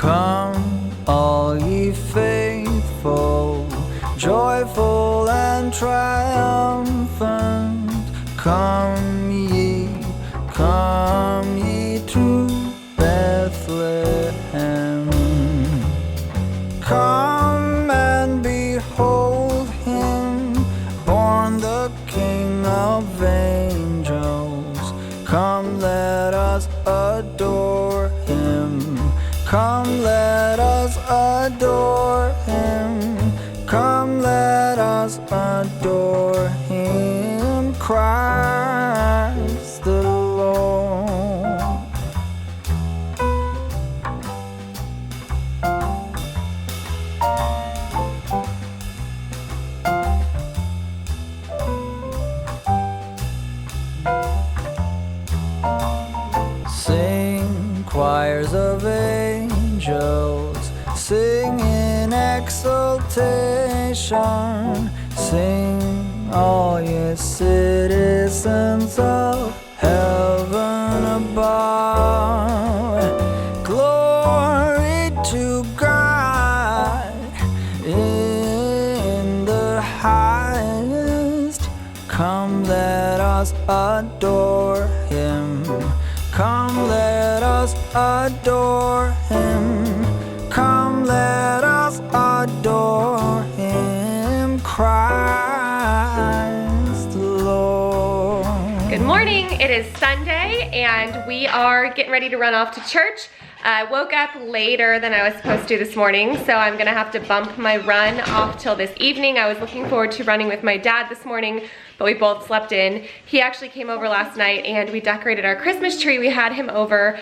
Come, all ye faithful, joyful and triumphant. Come ye to Bethlehem. Come and behold him, born the King of angels. Come, let us adore him. Come, let us adore him. Come, let us adore him, Christ the Lord. Sing, choirs of angels, sing in exultation. Sing, all ye citizens of heaven above. Glory to God in the highest. Come, let us adore him. Come, let us adore him. Come, let us adore him, Christ the Lord. Good morning. It is Sunday and we are getting ready to run off to church. I woke up later than I was supposed to this morning, so I'm gonna have to bump my run off till this evening. I was looking forward to running with my dad this morning, but we both slept in. He actually came over last night and we decorated our Christmas tree. We had him over.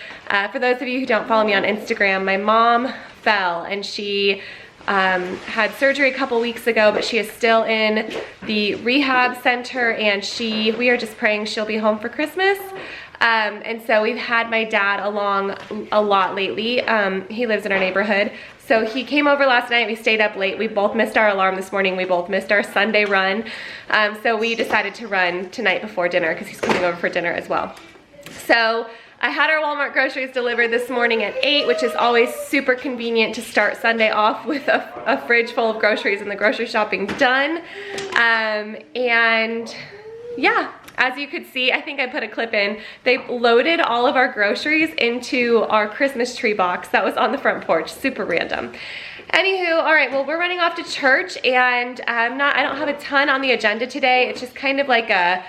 For those of you who don't follow me on Instagram, my mom fell and she had surgery a couple weeks ago, but she is still in the rehab center and we are just praying she'll be home for Christmas. And so we've had my dad along a lot lately. He lives in our neighborhood. So he came over last night, we stayed up late. We both missed our alarm this morning. We both missed our Sunday run. So we decided to run tonight before dinner because he's coming over for dinner as well. So I had our Walmart groceries delivered this morning at 8, which is always super convenient to start Sunday off with a fridge full of groceries and the grocery shopping done. And yeah. As you could see, I think I put a clip in, they loaded all of our groceries into our Christmas tree box that was on the front porch, super random. Anywho, all right, well, we're running off to church and I don't have a ton on the agenda today. It's just kind of like a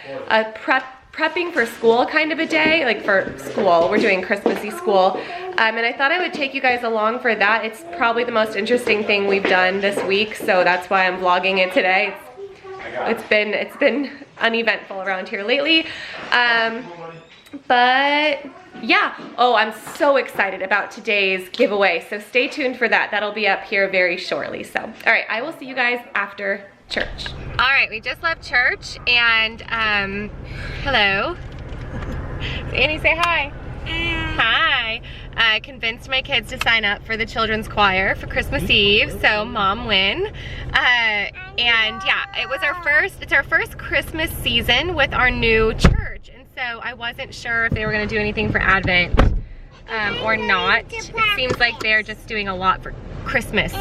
prepping for school kind of a day, like for school. We're doing Christmassy school. And I thought I would take you guys along for that. It's probably the most interesting thing we've done this week, so that's why I'm vlogging it today. It's been uneventful around here lately. But yeah, oh, I'm so excited about today's giveaway. So stay tuned for that. That'll be up here very shortly. So, all right, I will see you guys after church. All right, we just left church and hello. Annie, say hi. Hi. I convinced my kids to sign up for the children's choir for Christmas Eve, so mom win. And yeah, it's our first Christmas season with our new church, and so I wasn't sure if they were gonna do anything for Advent or not. It seems like they're just doing a lot for Christmas,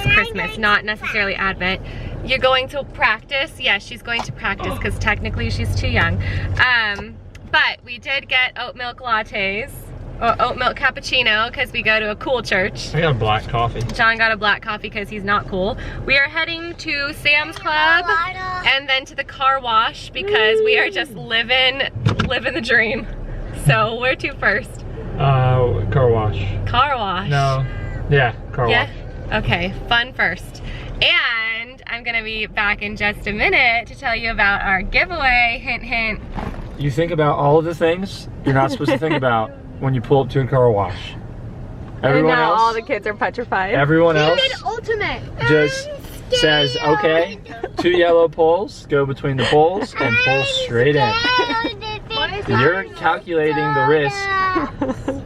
not necessarily Advent. You're going to practice? Yes, she's going to practice because technically she's too young. But we did get oat milk lattes. Oat milk cappuccino because we go to a cool church. I got a black coffee. John got a black coffee because he's not cool. We are heading to Sam's Club and then to the car wash because we are just living the dream. So where to first? Car wash. Car wash. No. Yeah, car wash. Okay, fun first. And I'm gonna be back in just a minute to tell you about our giveaway. Hint, hint. You think about all of the things you're not supposed to think about when you pull up to a car wash. Everyone else, all the kids are petrified. Everyone else ultimate. Just says, okay, 2 yellow poles, go between the poles and pull straight in. You're calculating the risk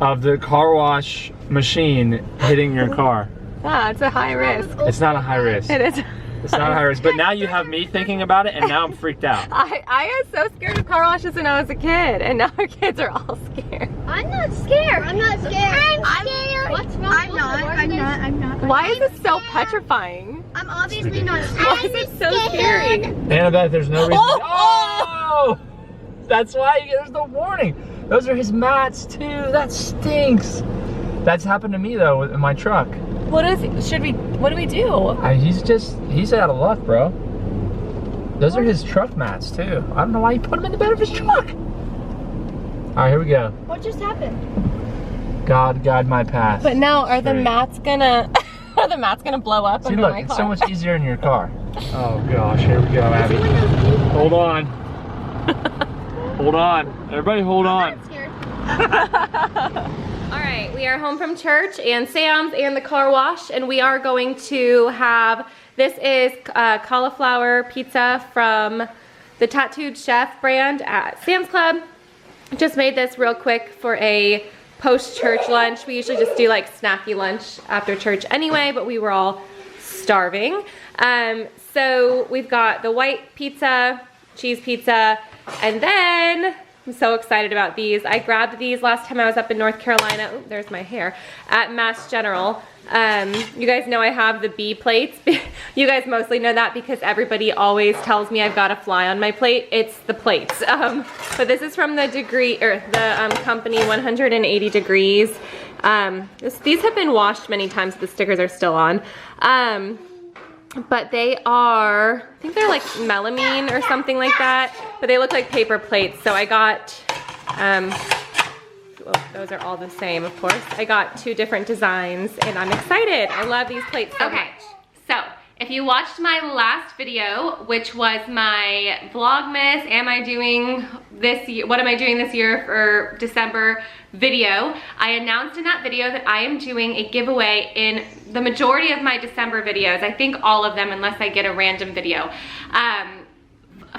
of the car wash machine hitting your car. Ah, it's a high risk. It's not a high risk. It is. It's not a high risk. But now you have me thinking about it, and now I'm freaked out. I was so scared of car washes when I was a kid, and now our kids are all scared. I'm not scared. I'm not scared. I'm scared. What's wrong? I'm not. Why is it so petrifying? I'm obviously not Why is it so scary? Annabeth, there's no reason. Oh! That's why there's the warning. Those are his mats too. That stinks. That's happened to me though in my truck. What do we do? He's out of luck, bro. Those are his truck mats too. I don't know why you put them in the bed of his truck. All right, here we go. What just happened? God, guide my path. But now, are the Straight. mats gonna blow up See, under look, my it's car? so much easier in your car. Oh gosh, here we go, Abby. Hold on. Hold on. Everybody hold on. I'm scared. All right, we are home from church and Sam's and the car wash, and we are going to have, this is cauliflower pizza from the Tattooed Chef brand at Sam's Club. Just made this real quick for a post-church lunch. We usually just do like snacky lunch after church anyway, but we were all starving. So we've got the white pizza, cheese pizza, and then I'm so excited about these. I grabbed these last time I was up in North Carolina. Oh, there's my hair. At Mass General. You guys know I have the B plates. You guys mostly know that because everybody always tells me I've got a fly on my plate. It's the plates. But this is from the company 180 Degrees. These have been washed many times. The stickers are still on. But they are, I think they're like melamine or something like that, but they look like paper plates. So I got, well, those are all the same, of course. I got 2 different designs and I'm excited. I love these plates so much. So if you watched my last video, which was my Vlogmas, what am I doing this year for December video, I announced in that video that I am doing a giveaway in the majority of my December videos. I think all of them, unless I get a random video.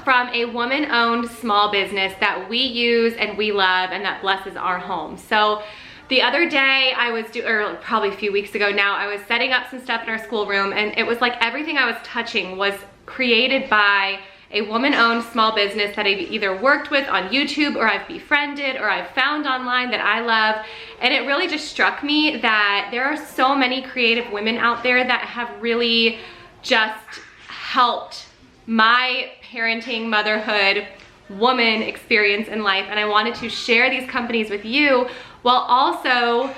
From a woman-owned small business that we use and we love and that blesses our home. So the other day or probably a few weeks ago now, I was setting up some stuff in our schoolroom, and it was like everything I was touching was created by a woman-owned small business that I've either worked with on YouTube or I've befriended or I've found online that I love. And it really just struck me that there are so many creative women out there that have really just helped my parenting, motherhood, woman experience in life. And I wanted to share these companies with you while also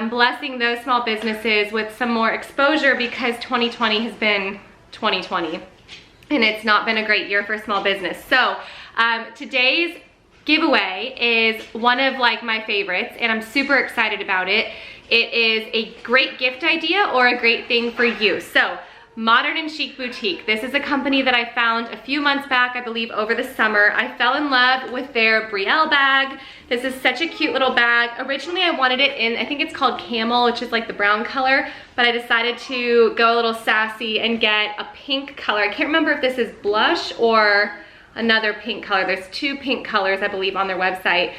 blessing those small businesses with some more exposure, because 2020 has been 2020. And it's not been a great year for small business. So today's giveaway is one of like my favorites, and I'm super excited about it. It is a great gift idea or a great thing for you. So Modern and Chic Boutique. This is a company that I found a few months back, I believe over the summer. I fell in love with their Brielle bag. This is such a cute little bag. Originally I wanted it in, I think it's called Camel, which is like the brown color, but I decided to go a little sassy and get a pink color. I can't remember if this is blush or another pink color. There's 2 pink colors, I believe, on their website.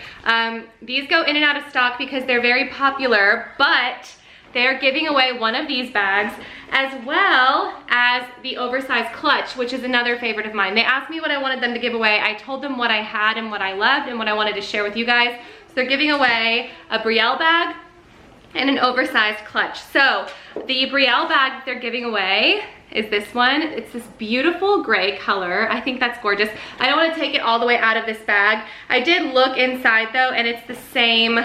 These go in and out of stock because they're very popular, but they're giving away one of these bags as well as the oversized clutch, which is another favorite of mine. They asked me what I wanted them to give away. I told them what I had and what I loved and what I wanted to share with you guys. So they're giving away a Brielle bag and an oversized clutch. So the Brielle bag that they're giving away is this one. It's this beautiful gray color. I think that's gorgeous. I don't want to take it all the way out of this bag. I did look inside though, and it's the same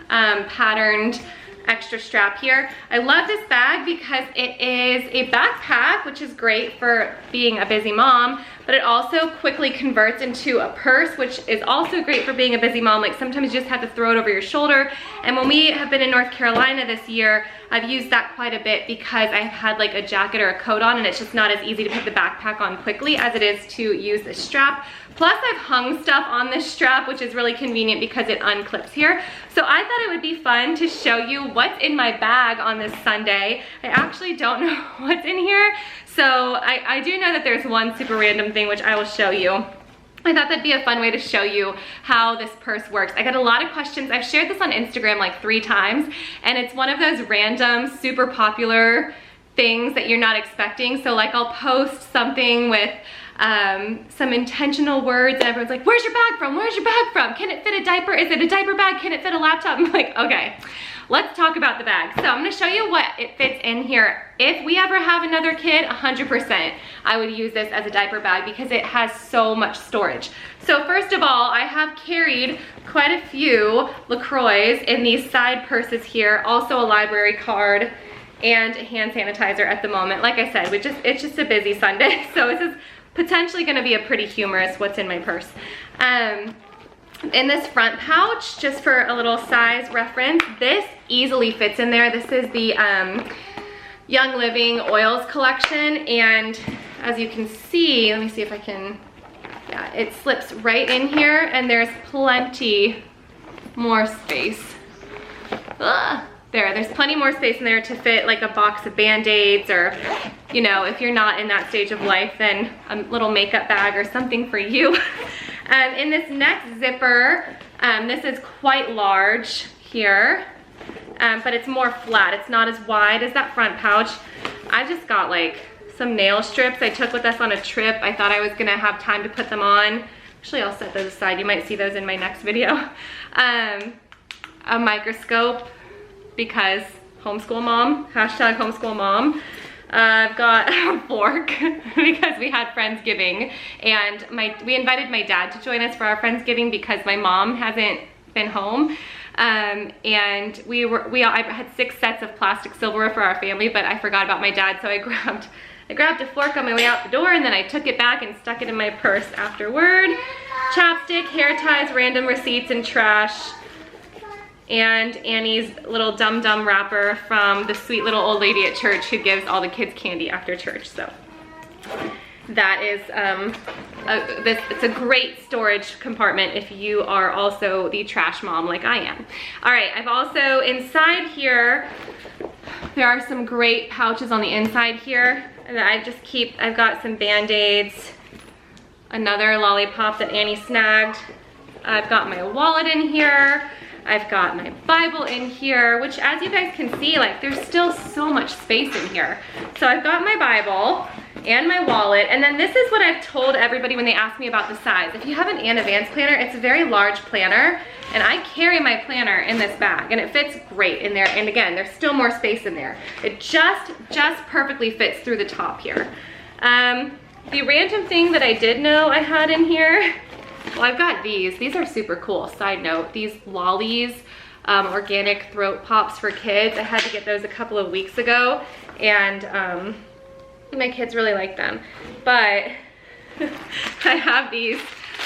patterned extra strap here. I love this bag because it is a backpack, which is great for being a busy mom, but it also quickly converts into a purse, which is also great for being a busy mom. Like sometimes you just have to throw it over your shoulder. And when we have been in North Carolina this year, I've used that quite a bit because I've had like a jacket or a coat on, and it's just not as easy to put the backpack on quickly as it is to use this strap. Plus I've hung stuff on this strap, which is really convenient because it unclips here. So I thought it would be fun to show you what's in my bag on this Sunday. I actually don't know what's in here. So I do know that there's one super random thing which I will show you. I thought that'd be a fun way to show you how this purse works. I got a lot of questions. I've shared this on Instagram like 3 times, and it's one of those random, super popular things that you're not expecting. So like I'll post something with some intentional words and everyone's like, where's your bag from? Where's your bag from? Can it fit a diaper? Is it a diaper bag? Can it fit a laptop? I'm like, okay, let's talk about the bag. So I'm gonna show you what it fits in here. If we ever have another kid, 100%, I would use this as a diaper bag because it has so much storage. So first of all, I have carried quite a few LaCroix in these side purses here, also a library card and a hand sanitizer at the moment. Like I said, it's just a busy Sunday, so this is potentially gonna be a pretty humorous what's in my purse. In this front pouch, just for a little size reference, this easily fits in there. This is the Young Living oils collection, and as you can see, let me see if I can, yeah, it slips right in here and there's plenty more space. There's plenty more space in there to fit like a box of Band-Aids, or, you know, if you're not in that stage of life, then a little makeup bag or something for you. In this next zipper, this is quite large here, but it's more flat. It's not as wide as that front pouch. I just got like some nail strips I took with us on a trip. I thought I was gonna have time to put them on. Actually, I'll set those aside. You might see those in my next video. A microscope, because homeschool mom, hashtag homeschool mom. I've got a fork because we had Friendsgiving, and we invited my dad to join us for our Friendsgiving because my mom hasn't been home. And I had 6 sets of plastic silverware for our family, but I forgot about my dad, so I grabbed a fork on my way out the door, and then I took it back and stuck it in my purse afterward. Chapstick, hair ties, random receipts, and trash. And Annie's little Dum Dum wrapper from the sweet little old lady at church who gives all the kids candy after church. So that is, it's a great storage compartment if you are also the trash mom like I am. All right, I've also, inside here, there are some great pouches on the inside here that I've got some Band-Aids, another lollipop that Annie snagged. I've got my wallet in here. I've got my Bible in here, which, as you guys can see, like, there's still so much space in here. So I've got my Bible and my wallet, and then this is what I've told everybody when they ask me about the size. If you have an Anna Vance planner, it's a very large planner, and I carry my planner in this bag, and it fits great in there. And again, there's still more space in there. It just perfectly fits through the top here. The random thing that I did know I had in here, well, I've got these. These are super cool. Side note, these lollies, organic throat pops for kids. I had to get those a couple of weeks ago, and my kids really like them. But I have these.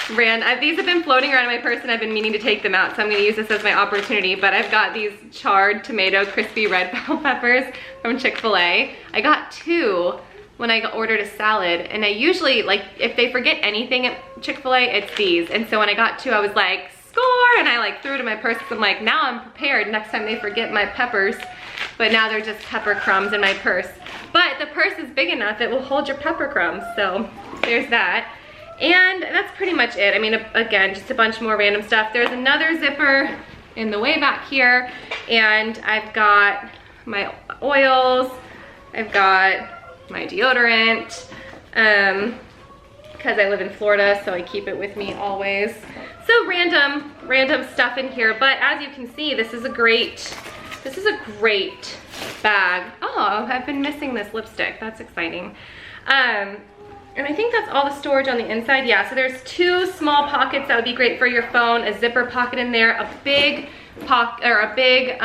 These have been floating around in my purse, and I've been meaning to take them out, so I'm gonna use this as my opportunity. But I've got these charred tomato crispy red bell peppers from Chick-fil-A. I got 2 when I ordered a salad, and I usually, like, if they forget anything at Chick-fil-A, it's these. And so when I got 2, I was like, score, and I like threw it in my purse. I'm like, now I'm prepared next time they forget my peppers. But now they're just pepper crumbs in my purse. But the purse is big enough, it will hold your pepper crumbs, so there's that. And that's pretty much it. I mean, again, just a bunch more random stuff. There's another zipper in the way back here, and I've got my oils, I've got my deodorant, because I live in Florida, so I keep it with me always. So random stuff in here, but as you can see, this is a great bag. Oh, I've been missing this lipstick. That's exciting. And I think that's all the storage on the inside. Yeah, so there's 2 small pockets that would be great for your phone, a zipper pocket in there, a big pocket, or a big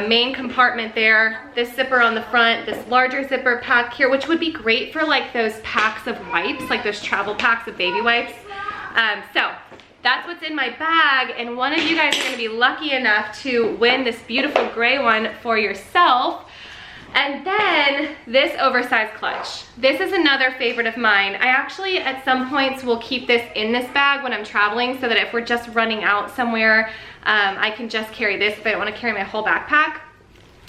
main compartment there, this zipper on the front, this larger zipper pack here, which would be great for like those packs of wipes, like those travel packs of baby wipes. So that's what's in my bag, and one of you guys are gonna be lucky enough to win this beautiful gray one for yourself. And then this oversized clutch. This is another favorite of mine. I actually, at some points, will keep this in this bag when I'm traveling, so that if we're just running out somewhere, I can just carry this if I don't want to carry my whole backpack.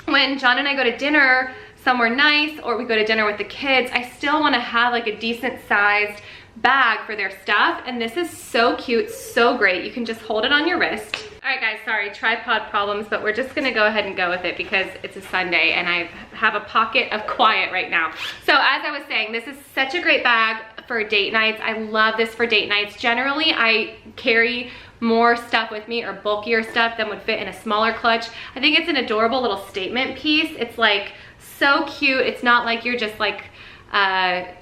When John and I go to dinner somewhere nice, or we go to dinner with the kids, I still want to have like a decent sized bag for their stuff, and this is so cute, so great. You can just hold it on your wrist. All right guys, sorry, tripod problems, but we're just gonna go ahead and go with it because it's a Sunday and I've have a pocket of quiet right now. So as I was saying, this is such a great bag for date nights. I love this for date nights. Generally, I carry more stuff with me or bulkier stuff than would fit in a smaller clutch. I think it's an adorable little statement piece. It's like so cute. It's not like you're just like,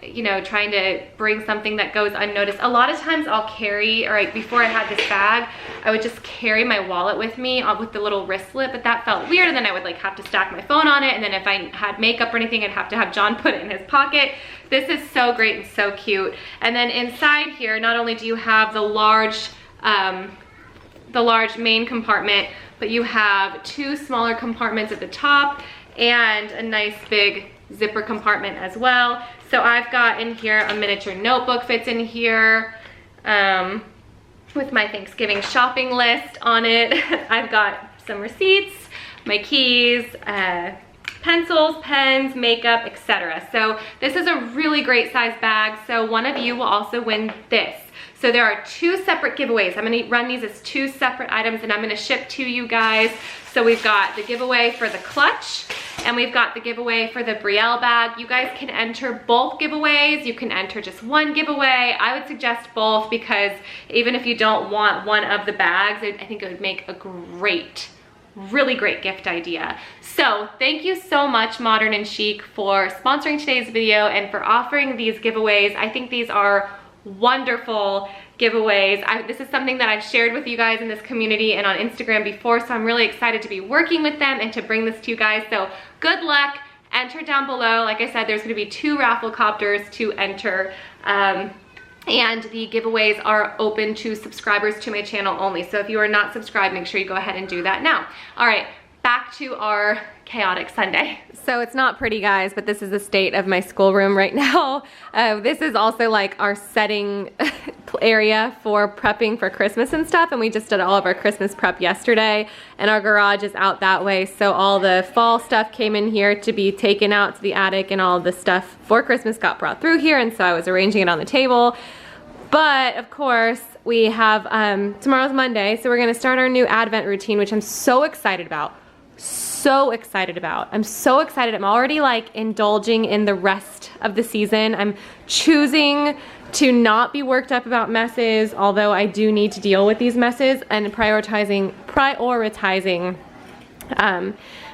you know, trying to bring something that goes unnoticed. A lot of times I'll carry, or like before I had this bag, I would just carry my wallet with me with the little wristlet, but that felt weird, and then I would like have to stack my phone on it, and then if I had makeup or anything, I'd have to have John put it in his pocket. This is so great and so cute. And then inside here, not only do you have the large main compartment, but you have 2 smaller compartments at the top and a nice big zipper compartment as well. So I've got in here a miniature notebook fits in here with my Thanksgiving shopping list on it. I've got some receipts, my keys, pencils, pens, makeup, etc. So this is a really great size bag. So one of you will also win this. So there are 2 separate giveaways. I'm gonna run these as 2 separate items, and I'm gonna ship to you guys. So we've got the giveaway for the clutch, and we've got the giveaway for the Brielle bag. You guys can enter both giveaways. You can enter just one giveaway. I would suggest both, because even if you don't want one of the bags, I think it would make a great, really great gift idea. So thank you so much, Modern and Chic, for sponsoring today's video and for offering these giveaways. I think these are wonderful giveaways. This is something that I've shared with you guys in this community and on Instagram before, so I'm really excited to be working with them and to bring this to you guys. So good luck. Enter down below. Like I said, there's going to be 2 raffle copters to enter, and the giveaways are open to subscribers to my channel only. So if you are not subscribed, make sure you go ahead and do that now. All right, back to our chaotic Sunday. So it's not pretty, guys, but this is the state of my schoolroom right now. This is also like our setting area for prepping for Christmas and stuff, and we just did all of our Christmas prep yesterday, and our garage is out that way, so all the fall stuff came in here to be taken out to the attic, and all the stuff for Christmas got brought through here, and so I was arranging it on the table. But of course, we have, tomorrow's Monday, so we're gonna start our new Advent routine, which I'm so excited about. So excited about. I'm so excited. I'm already like indulging in the rest of the season. I'm choosing to not be worked up about messes, although I do need to deal with these messes, and prioritizing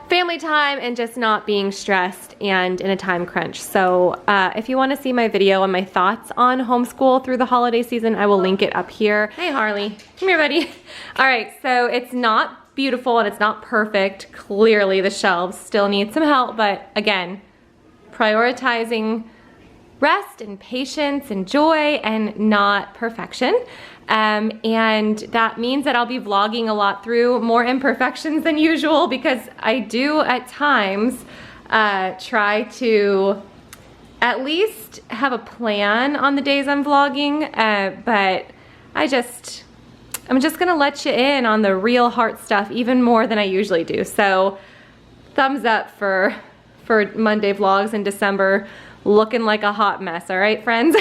family time and just not being stressed and in a time crunch. So if you want to see my video on my thoughts on homeschool through the holiday season, I will link it up here. Hey Harley, come here buddy. All right, so it's not beautiful and it's not perfect. Clearly the shelves still need some help, but again, prioritizing rest and patience and joy and not perfection. And that means that I'll be vlogging a lot through more imperfections than usual, because I do at times try to at least have a plan on the days I'm vlogging, but I'm just gonna let you in on the real heart stuff even more than I usually do. So thumbs up for Monday vlogs in December, looking like a hot mess, all right, friends?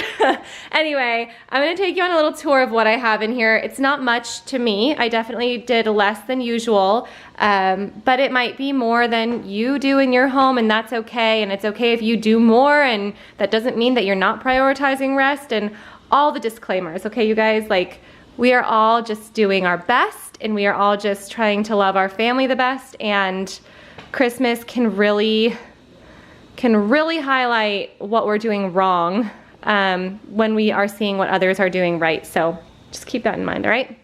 Anyway, I'm gonna take you on a little tour of what I have in here. It's not much to me. I definitely did less than usual, but it might be more than you do in your home, and that's okay, and it's okay if you do more, and that doesn't mean that you're not prioritizing rest, and all the disclaimers, okay, you guys? Like, we are all just doing our best, and we are all just trying to love our family the best, and Christmas can really highlight what we're doing wrong when we are seeing what others are doing right. So just keep that in mind, all right?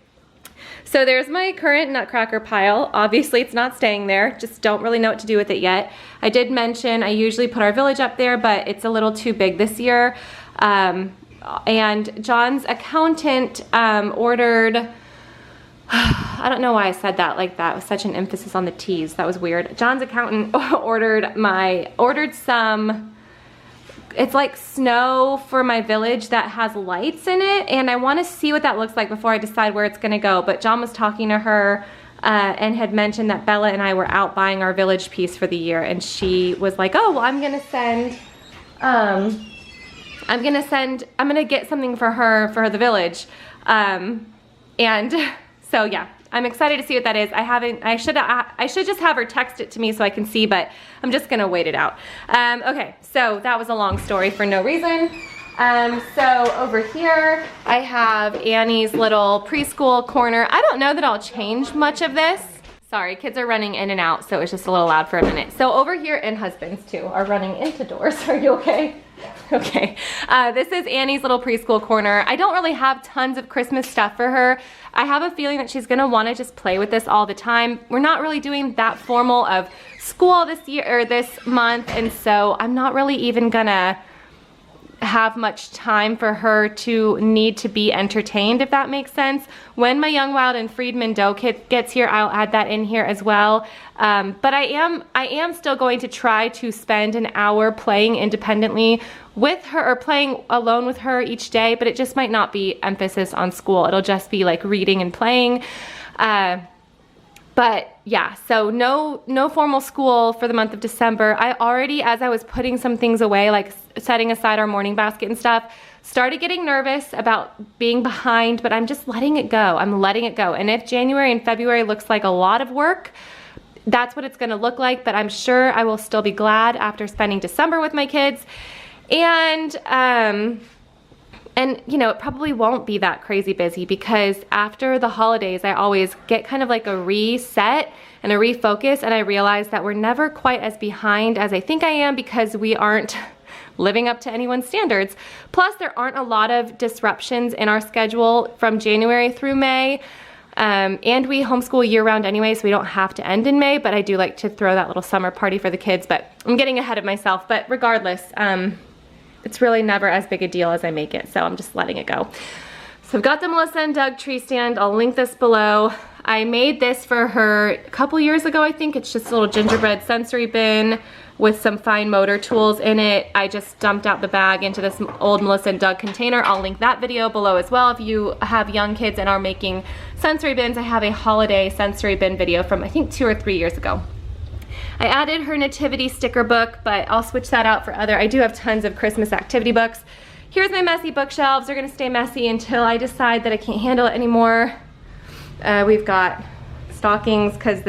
So there's my current Nutcracker pile. Obviously it's not staying there, just don't really know what to do with it yet. I did mention I usually put our village up there, but it's a little too big this year. And John's accountant ordered, I don't know why I said that like that, with such an emphasis on the T's. That was weird. John's accountant ordered some, it's like snow for my village that has lights in it, and I want to see what that looks like before I decide where it's gonna go. But John was talking to her and had mentioned that Bella and I were out buying our village piece for the year, and she was like, oh, well, I'm gonna get something for her for the village. And so yeah, I'm excited to see what that is. I should just have her text it to me so I can see, but I'm just gonna wait it out. Okay, so that was a long story for no reason. So over here, I have Annie's little preschool corner. I don't know that I'll change much of this. Sorry, kids are running in and out, so it's just a little loud for a minute. So over here, and husbands too, are running into doors. Are you okay? Okay. This is Annie's little preschool corner. I don't really have tons of Christmas stuff for her. I have a feeling that she's gonna wanna just play with this all the time. We're not really doing that formal of school this year, or this month, and so I'm not really even gonna have much time for her to need to be entertained, if that makes sense. When my Young Wild and Friedman dough kit gets here, I'll add that in here as well. But I am still going to try to spend an hour playing independently with her, or playing alone with her each day, but it just might not be emphasis on school. It'll just be like reading and playing. But yeah, so no formal school for the month of December. I already, as I was putting some things away, like setting aside our morning basket and stuff, started getting nervous about being behind, but I'm just letting it go. I'm letting it go. And if January and February looks like a lot of work, that's what it's gonna look like, but I'm sure I will still be glad after spending December with my kids. And you know, it probably won't be that crazy busy, because after the holidays, I always get kind of like a reset and a refocus, and I realize that we're never quite as behind as I think I am, because we aren't living up to anyone's standards. Plus, there aren't a lot of disruptions in our schedule from January through May. And we homeschool year-round anyway, so we don't have to end in May, but I do like to throw that little summer party for the kids, but I'm getting ahead of myself. But regardless, it's really never as big a deal as I make it, so I'm just letting it go. So I've got the Melissa and Doug tree stand. I'll link this below. I made this for her a couple years ago, I think. It's just a little gingerbread sensory bin with some fine motor tools in it. I just dumped out the bag into this old Melissa and Doug container. I'll link that video below as well. If you have young kids and are making sensory bins, I have a holiday sensory bin video from I think 2 or 3 years ago. I added her nativity sticker book, but I'll switch that out for other. I do have tons of Christmas activity books. Here's my messy bookshelves. They're gonna stay messy until I decide that I can't handle it anymore. We've got stockings, because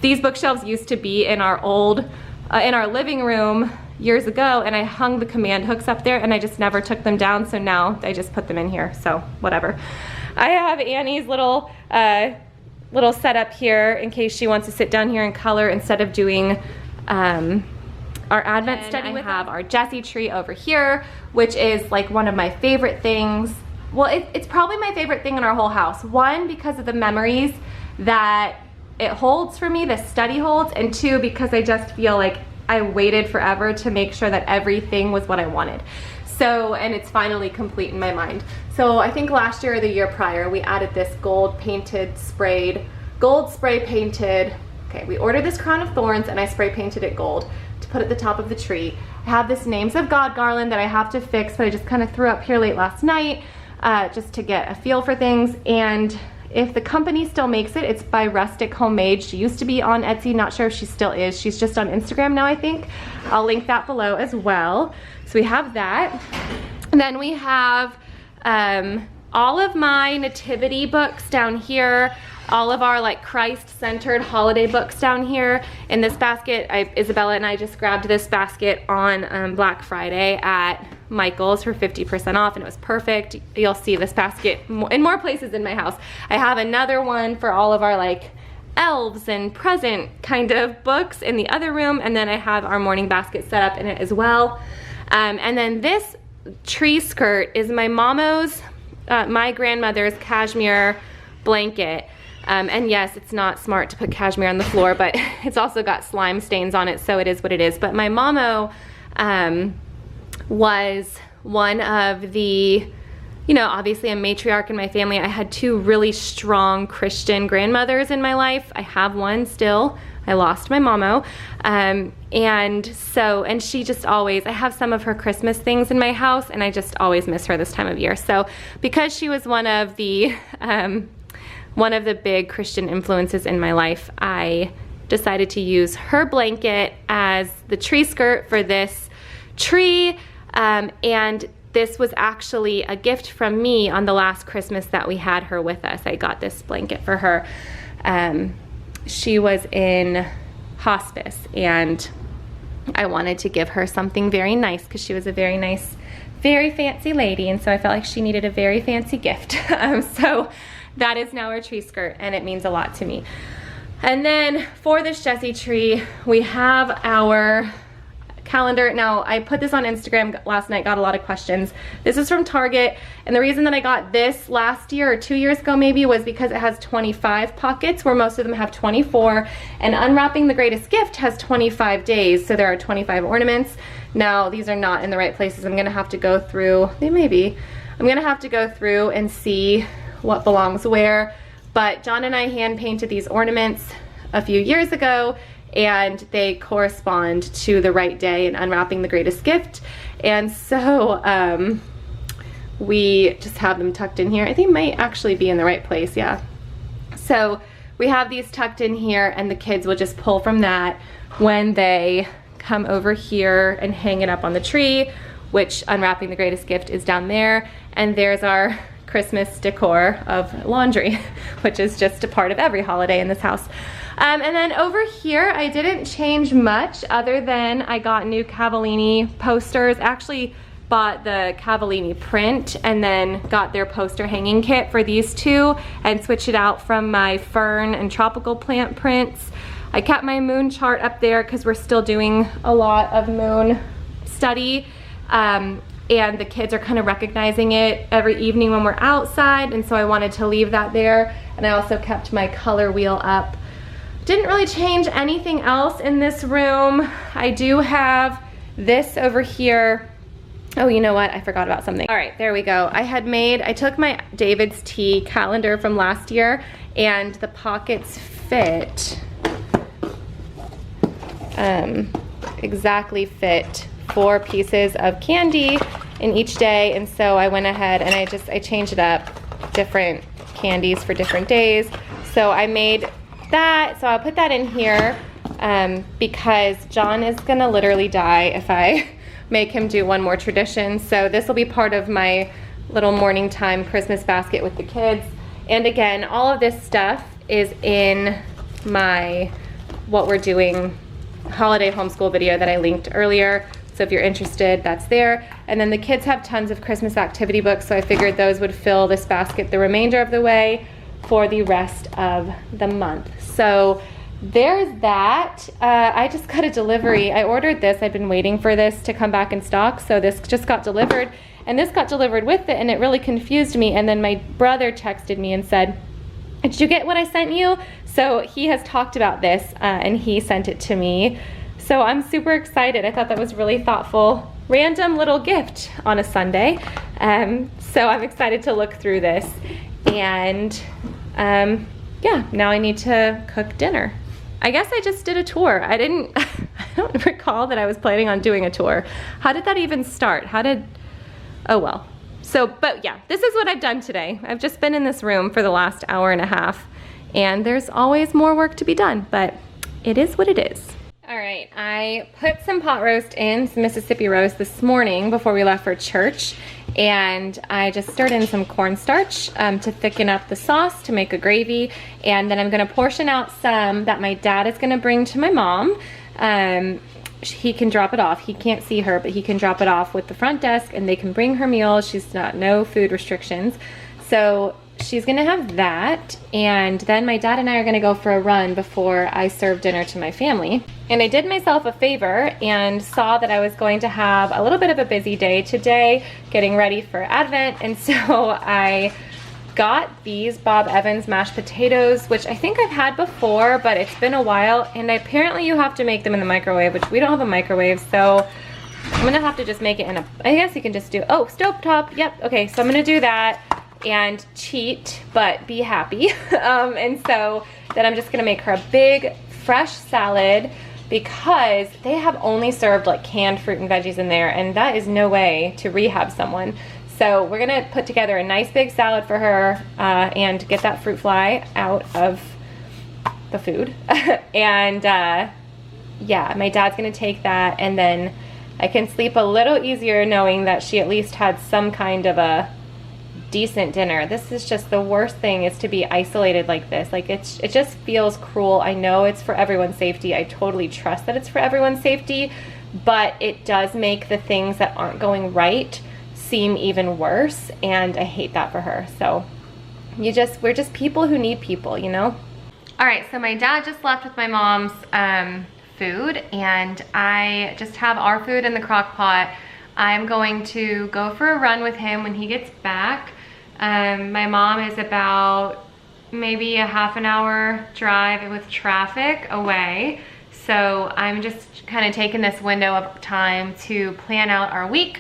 these bookshelves used to be in our in our living room years ago, and I hung the command hooks up there and I just never took them down, so now I just put them in here, so whatever. I have Annie's little setup here in case she wants to sit down here and color instead of doing our Advent study. I have our Jessie tree over here, which is like one of my favorite things. Well, it's probably my favorite thing in our whole house. One, because of the memories that it holds for me, the study holds, and two, because I just feel like I waited forever to make sure that everything was what I wanted. So, and it's finally complete in my mind. So I think last year or the year prior, we added this gold spray painted, okay, we ordered this crown of thorns and I spray painted it gold to put at the top of the tree. I have this Names of God garland that I have to fix, but I just kind of threw up here late last night just to get a feel for things. And if the company still makes it, it's by Rustic Homemade. She used to be on Etsy, not sure if she still is. She's just on Instagram now, I think. I'll link that below as well. So we have that. And then we have all of my nativity books down here, all of our like Christ-centered holiday books down here. In this basket, Isabella and I just grabbed this basket on Black Friday at Michael's for 50% off, and it was perfect. You'll see this basket in more places in my house. I have another one for all of our like elves and present kind of books in the other room, and then I have our morning basket set up in it as well. And then this tree skirt is my my grandmother's cashmere blanket. And yes, it's not smart to put cashmere on the floor, but it's also got slime stains on it, so it is what it is. But my mamo was one of the, you know, obviously a matriarch in my family. I had 2 really strong Christian grandmothers in my life. I have one still. I lost my mamo. And she just always, I have some of her Christmas things in my house, and I just always miss her this time of year. So because she was one of the big Christian influences in my life, I decided to use her blanket as the tree skirt for this tree. And this was actually a gift from me on the last Christmas that we had her with us. I got this blanket for her. She was in hospice, and I wanted to give her something very nice because she was a very nice, very fancy lady, and so I felt like she needed a very fancy gift. So that is now our tree skirt, and it means a lot to me. And then for this Jessie tree, we have our calendar. Now, I put this on Instagram last night, got a lot of questions. This is from Target, and the reason that I got this last year or 2 years ago maybe was because it has 25 pockets where most of them have 24, and Unwrapping the Greatest Gift has 25 days, so there are 25 ornaments. Now, these are not in the right places. I'm gonna have to go through, they may be. I'm gonna have to go through and see what belongs where, but John and I hand painted these ornaments a few years ago, and they correspond to the right day in Unwrapping the Greatest Gift. And so we just have them tucked in here. I think they might actually be in the right place, yeah. So we have these tucked in here, and the kids will just pull from that when they come over here and hang it up on the tree, which Unwrapping the Greatest Gift is down there. And there's our Christmas decor of laundry, which is just a part of every holiday in this house. And then over here, I didn't change much other than I got new Cavallini posters. Actually bought the Cavallini print and then got their poster hanging kit for these two and switched it out from my fern and tropical plant prints. I kept my moon chart up there because we're still doing a lot of moon study. And the kids are kind of recognizing it every evening when we're outside, and so I wanted to leave that there. And I also kept my color wheel up. Didn't really change anything else in this room. I do have this over here. Oh, you know what? I forgot about something. All right, there we go. I took my David's Tea calendar from last year, and the pockets fit, exactly fit 4 pieces of candy in each day. And so I went ahead and I changed it up, different candies for different days. So I made that, so I'll put that in here because John is gonna literally die if I make him do one more tradition. So this will be part of my little morning time Christmas basket with the kids. And again, all of this stuff is in my what we're doing holiday homeschool video that I linked earlier. So if you're interested, that's there. And then the kids have tons of Christmas activity books, so I figured those would fill this basket the remainder of the way for the rest of the month. So there's that. I just got a delivery. I ordered this. I've been waiting for this to come back in stock. So this just got delivered, and this got delivered with it, and it really confused me. And then my brother texted me and said, "Did you get what I sent you?" So he has talked about this, and he sent it to me. So I'm super excited. I thought that was really thoughtful, random little gift on a Sunday. So I'm excited to look through this. And yeah, now I need to cook dinner. I guess I just did a tour. I don't recall that I was planning on doing a tour. How did that even start? Oh well. So, but yeah, this is what I've done today. I've just been in this room for the last hour and a half, and there's always more work to be done, but it is what it is. All right, I put some pot roast in, some Mississippi roast this morning before we left for church, and I just stirred in some cornstarch to thicken up the sauce to make a gravy, and then I'm gonna portion out some that my dad is gonna bring to my mom. He can drop it off. He can't see her, but he can drop it off with the front desk, and they can bring her meals. She's no food restrictions. So she's gonna have that, and then my dad and I are gonna go for a run before I serve dinner to my family. And I did myself a favor and saw that I was going to have a little bit of a busy day today getting ready for Advent, and so I got these Bob Evans mashed potatoes, which I think I've had before, but it's been a while, and apparently you have to make them in the microwave, which we don't have a microwave, so I'm gonna have to just make it in I guess you can just do, oh, stovetop, yep, okay, so I'm gonna do that and cheat, but be happy. And so then I'm just gonna make her a big fresh salad because they have only served like canned fruit and veggies in there, and that is no way to rehab someone. So we're gonna put together a nice big salad for her and get that fruit fly out of the food. And yeah, my dad's gonna take that, and then I can sleep a little easier knowing that she at least had some kind of a decent dinner. This is just the worst thing, is to be isolated like this. Like it just feels cruel. I know it's for everyone's safety. I totally trust that it's for everyone's safety, but it does make the things that aren't going right seem even worse, and I hate that for her. So we're just people who need people, you know? All right, so my dad just left with my mom's food, and I just have our food in the crock pot. I'm going to go for a run with him when he gets back. My mom is about maybe a half an hour drive with traffic away. So I'm just kind of taking this window of time to plan out our week.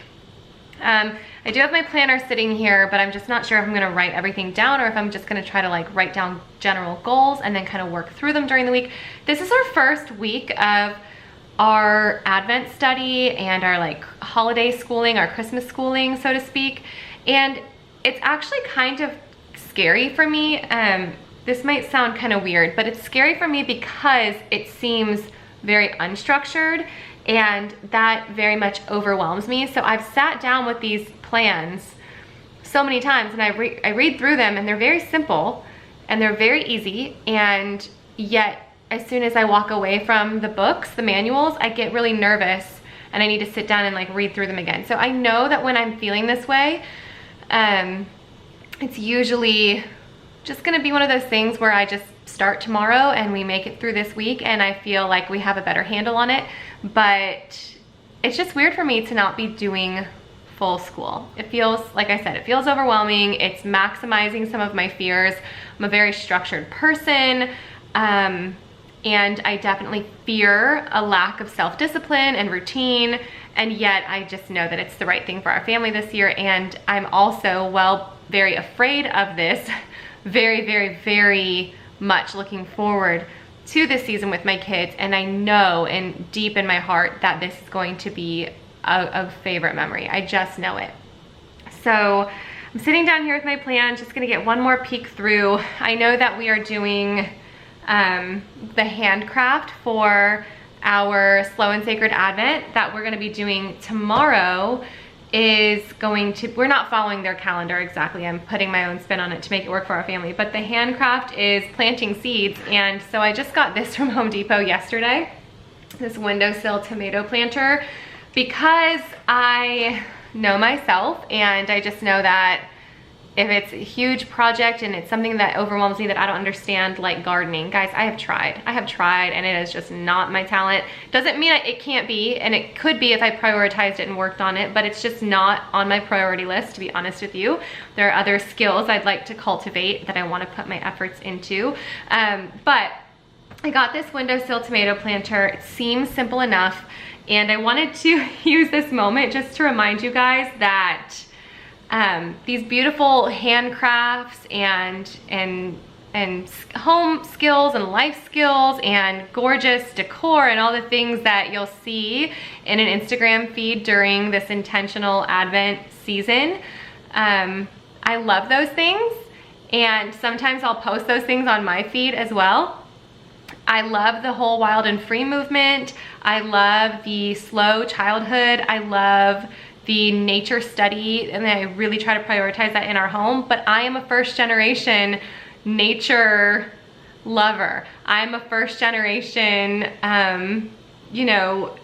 I do have my planner sitting here, but I'm just not sure if I'm gonna write everything down or if I'm just gonna try to like write down general goals and then kind of work through them during the week. This is our first week of our Advent study and our like holiday schooling, our Christmas schooling, so to speak. And it's actually kind of scary for me. This might sound kind of weird, but it's scary for me because it seems very unstructured, and that very much overwhelms me. So I've sat down with these plans so many times, and I read through them, and they're very simple and they're very easy, and yet as soon as I walk away from the books, the manuals, I get really nervous and I need to sit down and like read through them again. So I know that when I'm feeling this way, it's usually just gonna be one of those things where I just start tomorrow and we make it through this week and I feel like we have a better handle on it. But it's just weird for me to not be doing full school. It feels, like I said, it feels overwhelming. It's maximizing some of my fears. I'm a very structured person, and I definitely fear a lack of self-discipline and routine, and yet I just know that it's the right thing for our family this year. And I'm also, well, very afraid of this, very, very, very much looking forward to this season with my kids, and I know and deep in my heart that this is going to be a favorite memory. I just know it. So I'm sitting down here with my plan, just gonna get one more peek through. I know that we are doing the handcraft for our Slow and Sacred Advent that we're gonna be doing tomorrow is going to, we're not following their calendar exactly. I'm putting my own spin on it to make it work for our family, but the handcraft is planting seeds. And so I just got this from Home Depot yesterday, this windowsill tomato planter, because I know myself and I just know that if it's a huge project and it's something that overwhelms me that I don't understand, like gardening, guys, I have tried and it is just not my talent. Doesn't mean it can't be, and it could be if I prioritized it and worked on it, but it's just not on my priority list, to be honest with you. There are other skills I'd like to cultivate that I want to put my efforts into. But I got this windowsill tomato planter. It seems simple enough, and I wanted to use this moment just to remind you guys that these beautiful handcrafts and home skills and life skills and gorgeous decor and all the things that you'll see in an Instagram feed during this intentional Advent season. I love those things, and sometimes I'll post those things on my feed as well. I love the whole wild and free movement. I love the slow childhood. I love the nature study, and I really try to prioritize that in our home. But I am a first generation nature lover. I'm a first generation, you know,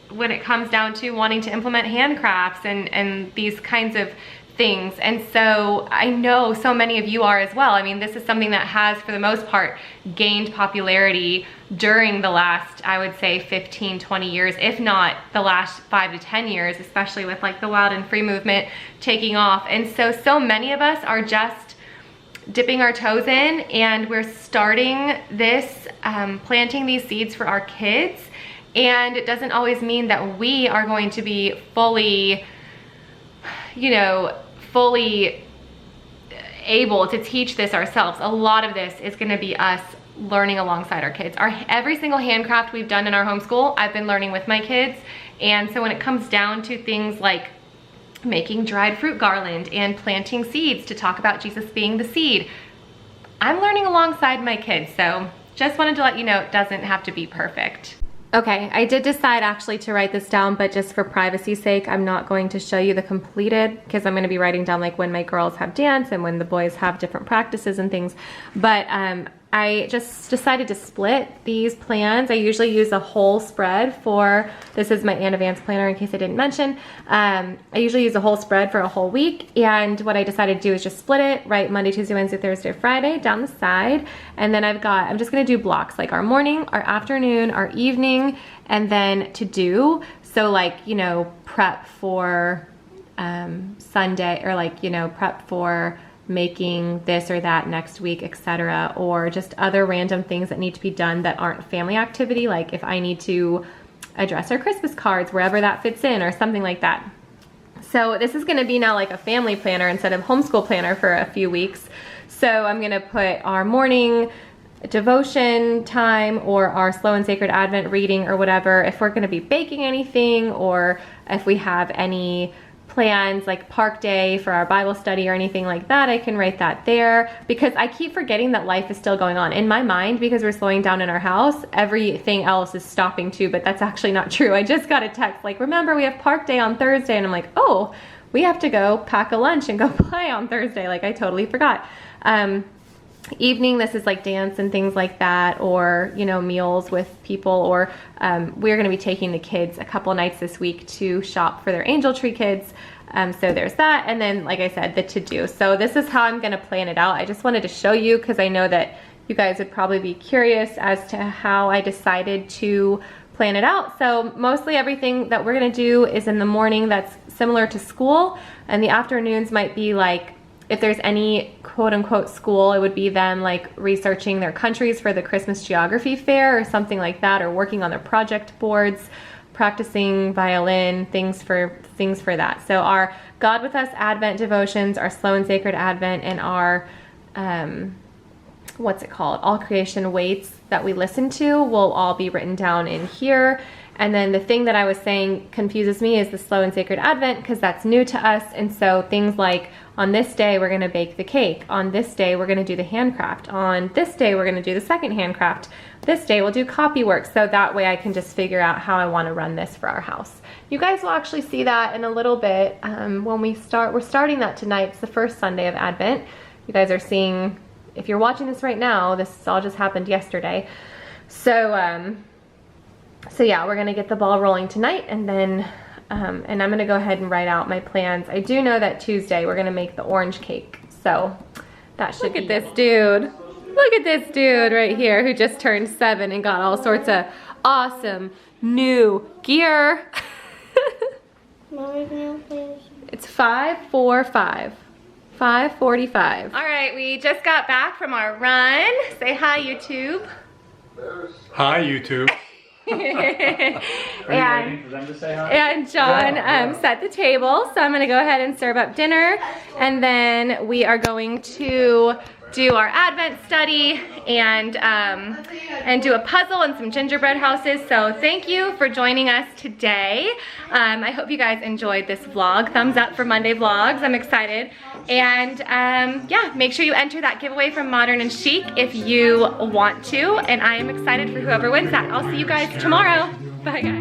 when it comes down to wanting to implement handcrafts and these kinds of things. And so I know so many of you are as well. I mean, this is something that has, for the most part, gained popularity during the last, I would say, 15, 20 years, if not the last 5 to 10 years, especially with like the wild and free movement taking off. And so many of us are just dipping our toes in, and we're starting this, planting these seeds for our kids. And it doesn't always mean that we are going to be fully, you know, fully able to teach this ourselves. A lot of this is gonna be us learning alongside our kids. Every single handcraft we've done in our homeschool, I've been learning with my kids. And so when it comes down to things like making dried fruit garland and planting seeds to talk about Jesus being the seed, I'm learning alongside my kids. So just wanted to let you know it doesn't have to be perfect. Okay, I did decide actually to write this down, but just for privacy's sake, I'm not going to show you the completed, because I'm going to be writing down like when my girls have dance and when the boys have different practices and things. But I just decided to split these plans. I usually use a whole spread for, this is my Ann Advance planner in case I didn't mention. I usually use a whole spread for a whole week, and what I decided to do is just split it, write Monday, Tuesday, Wednesday, Thursday, Friday down the side, and then I'm just gonna do blocks, like our morning, our afternoon, our evening, and then to do. So like, you know, prep for Sunday, or like, you know, prep for making this or that next week, etc., or just other random things that need to be done that aren't family activity, like if I need to address our Christmas cards, wherever that fits in, or something like that. So this is going to be now like a family planner instead of homeschool planner for a few weeks. So I'm going to put our morning devotion time or our slow and sacred Advent reading or whatever, if we're going to be baking anything, or if we have any plans like park day for our Bible study or anything like that, I can write that there, because I keep forgetting that life is still going on in my mind. Because we're slowing down in our house, everything else is stopping too, but that's actually not true. I just got a text like, remember we have park day on Thursday, and I'm like, oh, we have to go pack a lunch and go play on Thursday, like I totally forgot. Evening, this is like dance and things like that, or, you know, meals with people, or we're going to be taking the kids a couple nights this week to shop for their Angel Tree kids. So there's that. And then, like I said, the to-do. So this is how I'm going to plan it out. I just wanted to show you because I know that you guys would probably be curious as to how I decided to plan it out. So mostly everything that we're going to do is in the morning that's similar to school, and the afternoons might be like, if there's any quote-unquote school, it would be them like researching their countries for the Christmas geography fair or something like that, or working on their project boards, practicing violin, things for that. So our God with Us Advent devotions, our slow and sacred Advent, and our what's it called, all creation waits that we listen to will all be written down in here. And then the thing that I was saying confuses me is the slow and sacred Advent, because that's new to us. And so things like, on this day we're going to bake the cake, on this day we're going to do the handcraft, on this day we're going to do the second handcraft, this day we'll do copy work. So that way I can just figure out how I want to run this for our house. You guys will actually see that in a little bit when we're starting that tonight. It's the first Sunday of Advent. You guys are seeing, if you're watching this right now, this all just happened yesterday. So yeah, we're gonna get the ball rolling tonight, and then and I'm gonna go ahead and write out my plans. I do know that Tuesday we're gonna make the orange cake, so that should. Look at this dude. Look at this dude right here who just turned 7 and got all sorts of awesome new gear. It's 5:45. 5:45. All right, we just got back from our run. Say hi, YouTube. Hi, YouTube. And John set the table, so I'm gonna go ahead and serve up dinner, and then we are going to do our Advent study and do a puzzle and some gingerbread houses. So thank you for joining us today. I hope you guys enjoyed this vlog. Thumbs up for Monday vlogs. I'm excited. And yeah, make sure you enter that giveaway from Modern and Chic if you want to. And I am excited for whoever wins that. I'll see you guys tomorrow. Bye guys.